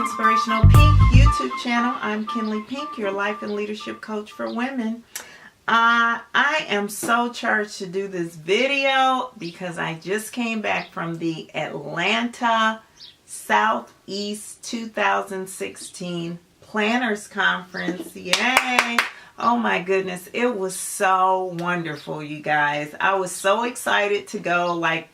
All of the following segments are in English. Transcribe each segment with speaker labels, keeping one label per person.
Speaker 1: Inspirational Pink YouTube channel. I'm Kinley Pink, your life and leadership coach for women. I am so charged to do this video because I just came back from the Atlanta Southeast 2016 Planners Conference. Yay! Oh my goodness, it was so wonderful, you guys. I was so excited to go. I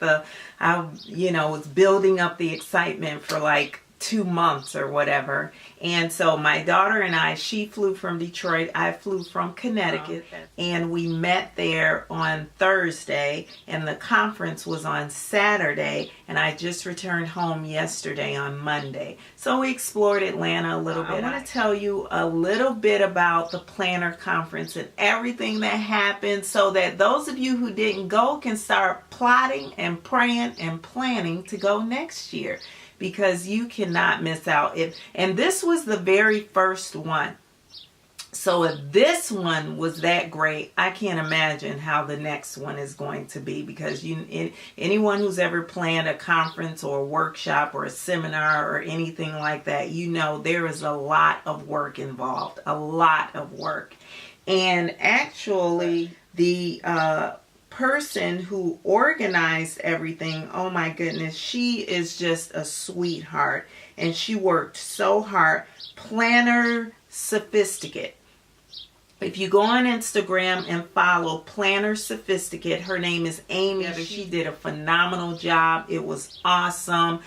Speaker 1: was building up the excitement for like 2 months or whatever. And so my daughter and I, she flew from Detroit, I flew from Connecticut, and we met there on Thursday, and the conference was on Saturday, and I just returned home yesterday on Monday. So we explored Atlanta a little bit. I want to tell you a little bit about the Planner Conference and everything that happened so that those of you who didn't go can start plotting and praying and planning to go next year, because you cannot miss out. And this was the very first one. So if this one was that great, I can't imagine how the next one is going to be, because anyone who's ever planned a conference or a workshop or a seminar or anything like that, you know there is a lot of work involved, a lot of work. And actually the person who organized everything, oh my goodness, she is just a sweetheart, and she worked so hard. Planner Sophisticate. If you go on Instagram and follow Planner Sophisticate, her name is Amy. She did a phenomenal job. It was awesome.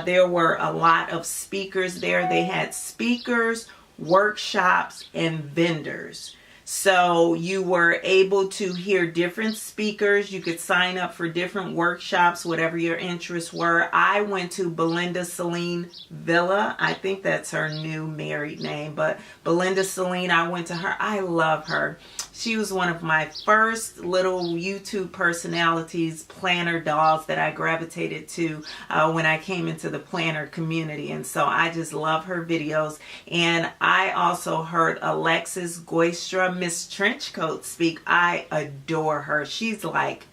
Speaker 1: There were a lot of speakers there. They had speakers, workshops, and vendors. So you were able to hear different speakers. You could sign up for different workshops, whatever your interests were. I went to Belinda Selene Villa. I think that's her new married name, but Belinda Selene, I went to her. I love her. She was one of my first little YouTube personalities, planner dolls that I gravitated to when I came into the planner community. And so I just love her videos. And I also heard Alexis Goistra, Miss Trenchcoat, speak. I adore her. She's like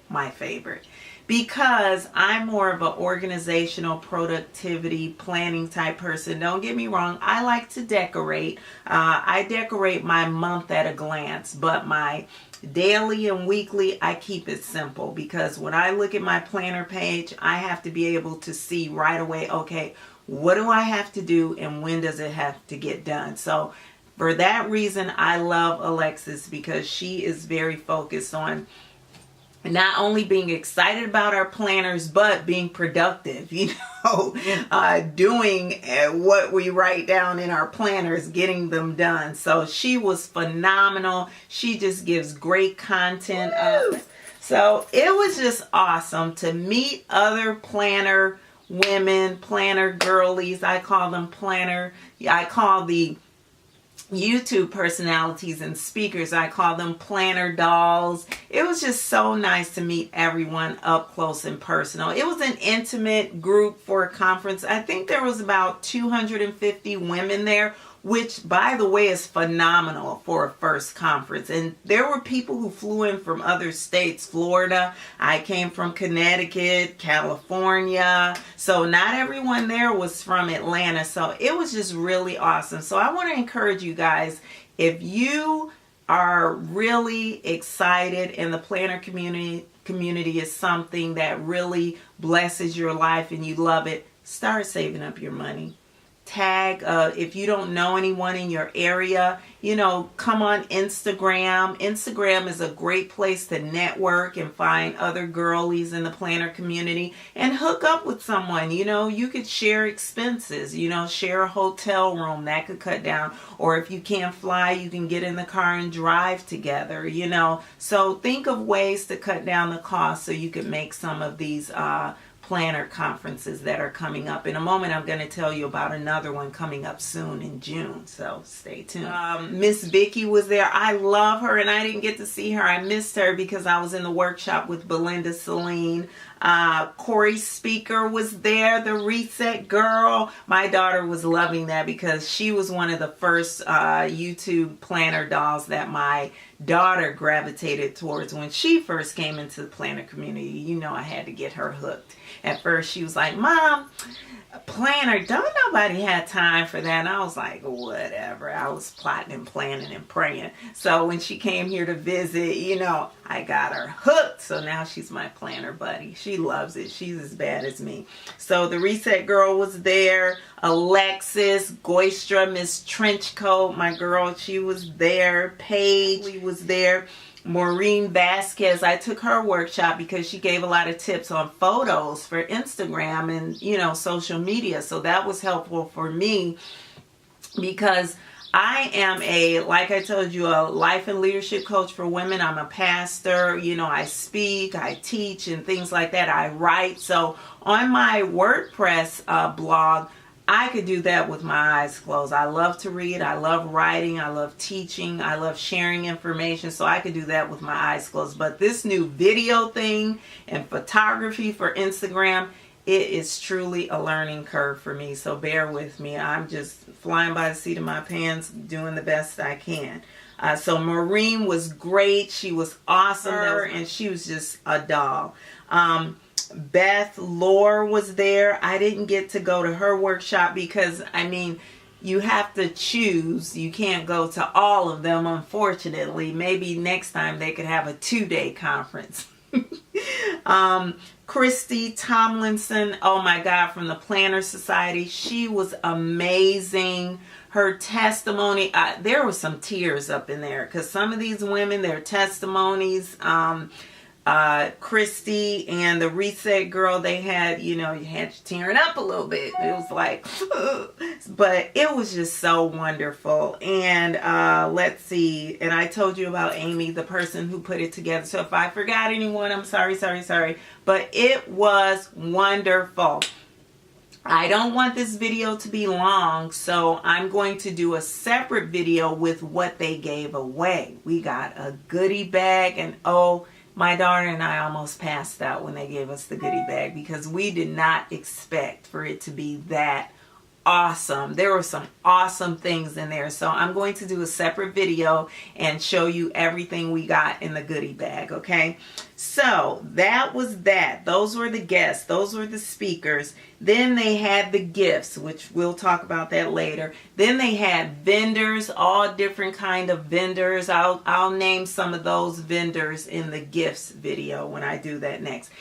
Speaker 1: my favorite, because I'm more of an organizational, productivity, planning type person. Don't get me wrong, I like to decorate. I decorate my month at a glance, but my daily and weekly, I keep it simple, because when I look at my planner page, I have to be able to see right away, okay, what do I have to do and when does it have to get done? So for that reason, I love Alexis, because she is very focused on not only being excited about our planners, but being productive, doing what we write down in our planners, getting them done. So she was phenomenal. She just gives great content. So it was just awesome to meet other planner women, planner girlies. I call them planner. I call the YouTube personalities and speakers, I call them planner dolls. It was just so nice to meet everyone up close and personal. It was an intimate group for a conference. I think there was about 250 women there, which, by the way, is phenomenal for a first conference. And there were people who flew in from other states. Florida, I came from Connecticut, California. So not everyone there was from Atlanta. So it was just really awesome. So I want to encourage you guys, if you are really excited and the planner community is something that really blesses your life and you love it, start saving up your money. Tag, if you don't know anyone in your area, come on Instagram. Instagram is a great place to network and find other girlies in the planner community and hook up with someone. You could share expenses, share a hotel room. That could cut down. Or if you can't fly, you can get in the car and drive together, So think of ways to cut down the cost so you can make some of these planner conferences that are coming up. In a moment, I'm going to tell you about another one coming up soon in June, so stay tuned. Miss Vicky was there. I love her, and I didn't get to see her. I missed her because I was in the workshop with Belinda Selene. Cori Spieker was there, the Reset Girl. My daughter was loving that because she was one of the first YouTube planner dolls that my daughter gravitated towards when she first came into the planner community. I had to get her hooked. At first she was like, Mom, planner, don't nobody have time for that. And I was like, whatever. I was plotting and planning and praying. So when she came here to visit, you know, I got her hooked. So now she's my planner buddy. She loves it. She's as bad as me. So the Reset Girl was there. Alexis, Goistra, Miss Trenchcoat, my girl, she was there. Paige was there. Maureen, Vasquez, I took her workshop because she gave a lot of tips on photos for Instagram and, you know, social media. So that was helpful for me because I am like I told you, a life and leadership coach for women. I'm a pastor, you know, I speak, I teach and things like that. I write. So on my WordPress blog, I could do that with my eyes closed. I love to read. I love writing. I love teaching. I love sharing information. So I could do that with my eyes closed. But this new video thing and photography for Instagram, it is truly a learning curve for me. So bear with me. I'm just flying by the seat of my pants, doing the best I can. So Maureen was great. She was awesome. And she was just a doll. Beth Lore was there. I didn't get to go to her workshop because, I mean, you have to choose. You can't go to all of them, unfortunately. Maybe next time they could have a 2-day conference. Christy Tomlinson, oh my God, from the Planner Society. She was amazing. Her testimony, there were some tears up in there because some of these women, their testimonies, Christy and the Reset Girl, they had, you know, you had you tearing up a little bit. It was like, but it was just so wonderful. And let's see. And I told you about Amy, the person who put it together. So if I forgot anyone, I'm sorry. But it was wonderful. I don't want this video to be long, so I'm going to do a separate video with what they gave away. We got a goodie bag, and oh, my daughter and I almost passed out when they gave us the goodie bag because we did not expect for it to be that awesome. There were some awesome things in there. So I'm going to do a separate video and show you everything we got in the goodie bag, okay? So that was that. Those were the guests. Those were the speakers. Then they had the gifts, which we'll talk about that later. Then they had vendors, all different kind of vendors. I'll name some of those vendors in the gifts video when I do that next.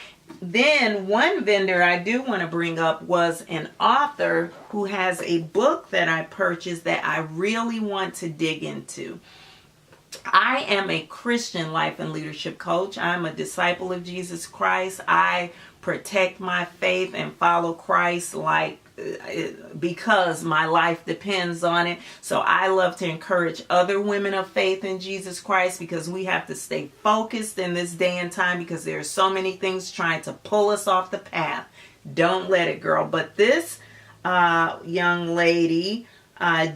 Speaker 1: Then one vendor I do want to bring up was an author who has a book that I purchased that I really want to dig into. I am a Christian life and leadership coach. I'm a disciple of Jesus Christ. I protect my faith and follow Christ because my life depends on it. So I love to encourage other women of faith in Jesus Christ because we have to stay focused in this day and time because there are so many things trying to pull us off the path. Don't let it, girl. But this young lady,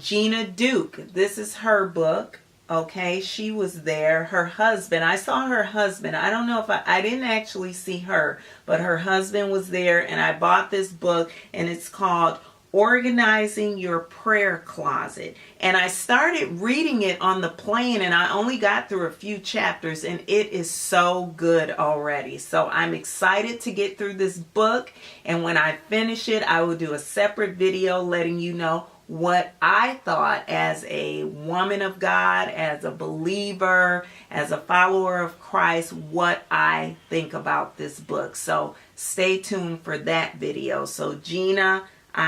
Speaker 1: Gina Duke, this is her book. Okay, she was there. Her husband, I saw her husband. I don't know if I didn't actually see her, but her husband was there, and I bought this book, and it's called Organizing Your Prayer Closet. And I started reading it on the plane, and I only got through a few chapters, and it is so good already. So I'm excited to get through this book, and when I finish it, I will do a separate video letting you know what I thought as a woman of God, as a believer, as a follower of Christ, what I think about this book. So stay tuned for that video. So Gina,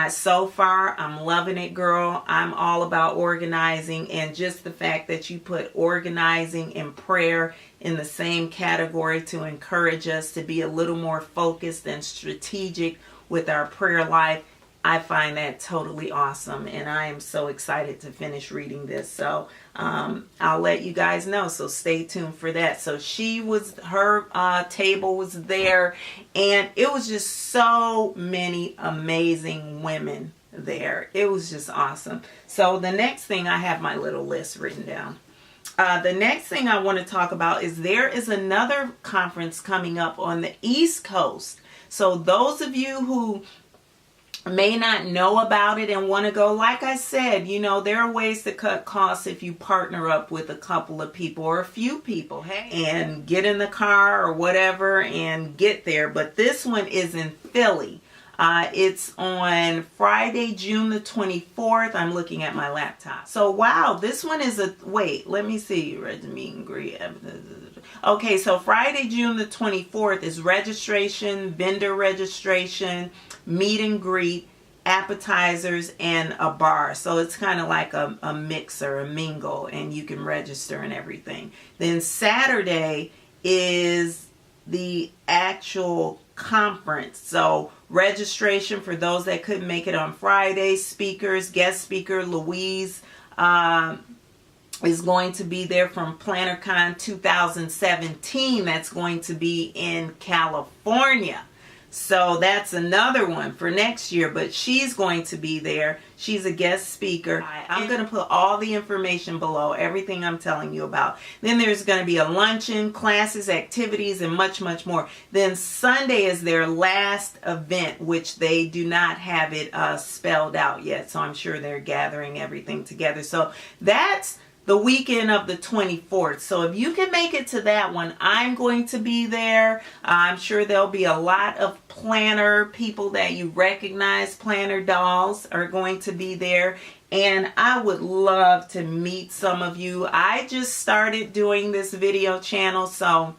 Speaker 1: so far I'm loving it, girl. I'm all about organizing, and just the fact that you put organizing and prayer in the same category to encourage us to be a little more focused and strategic with our prayer life, I find that totally awesome, and I am so excited to finish reading this. So I'll let you guys know, so stay tuned for that. So her table was there, and it was just so many amazing women there. It was just awesome. So the next thing, I have my little list written down. The next thing I want to talk about is there is another conference coming up on the East Coast. So those of you who may not know about it and want to go, like I said, you know, there are ways to cut costs if you partner up with a couple of people or a few people, hey, and get in the car or whatever and get there. But this one is in Philly. It's on Friday, June the 24th. I'm looking at my laptop. So, wow, this one is wait, let me see. Read the meet and greet. Okay, so Friday, June the 24th is registration, vendor registration, meet and greet, appetizers, and a bar. So it's kind of like a mixer, a mingle, and you can register and everything. Then Saturday is the actual conference. So registration for those that couldn't make it on Friday. Speakers, guest speaker Louise is going to be there from Planner Con 2017. That's going to be in California. So that's another one for next year, but she's going to be there. She's a guest speaker. I'm going to put all the information below, everything I'm telling you about. Then there's going to be a luncheon, classes, activities, and much, much more. Then Sunday is their last event, which they do not have it spelled out yet. So I'm sure they're gathering everything together. So that's the weekend of the 24th. So if you can make it to that one, I'm going to be there. I'm sure there'll be a lot of planner people that you recognize. Planner dolls are going to be there. And I would love to meet some of you. I just started doing this video channel, so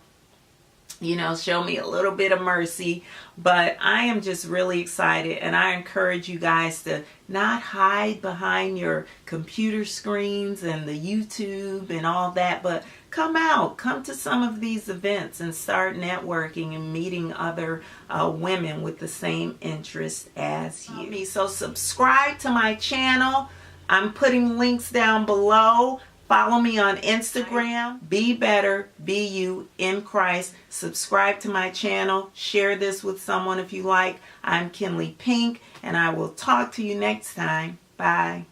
Speaker 1: show me a little bit of mercy. But I am just really excited, and I encourage you guys to not hide behind your computer screens and the YouTube and all that, but come out, come to some of these events and start networking and meeting other women with the same interest as you. So subscribe to my channel. I'm putting links down below. Follow me on Instagram. Be better, be you in Christ. Subscribe to my channel. Share this with someone if you like. I'm Kinley Pink, and I will talk to you next time. Bye.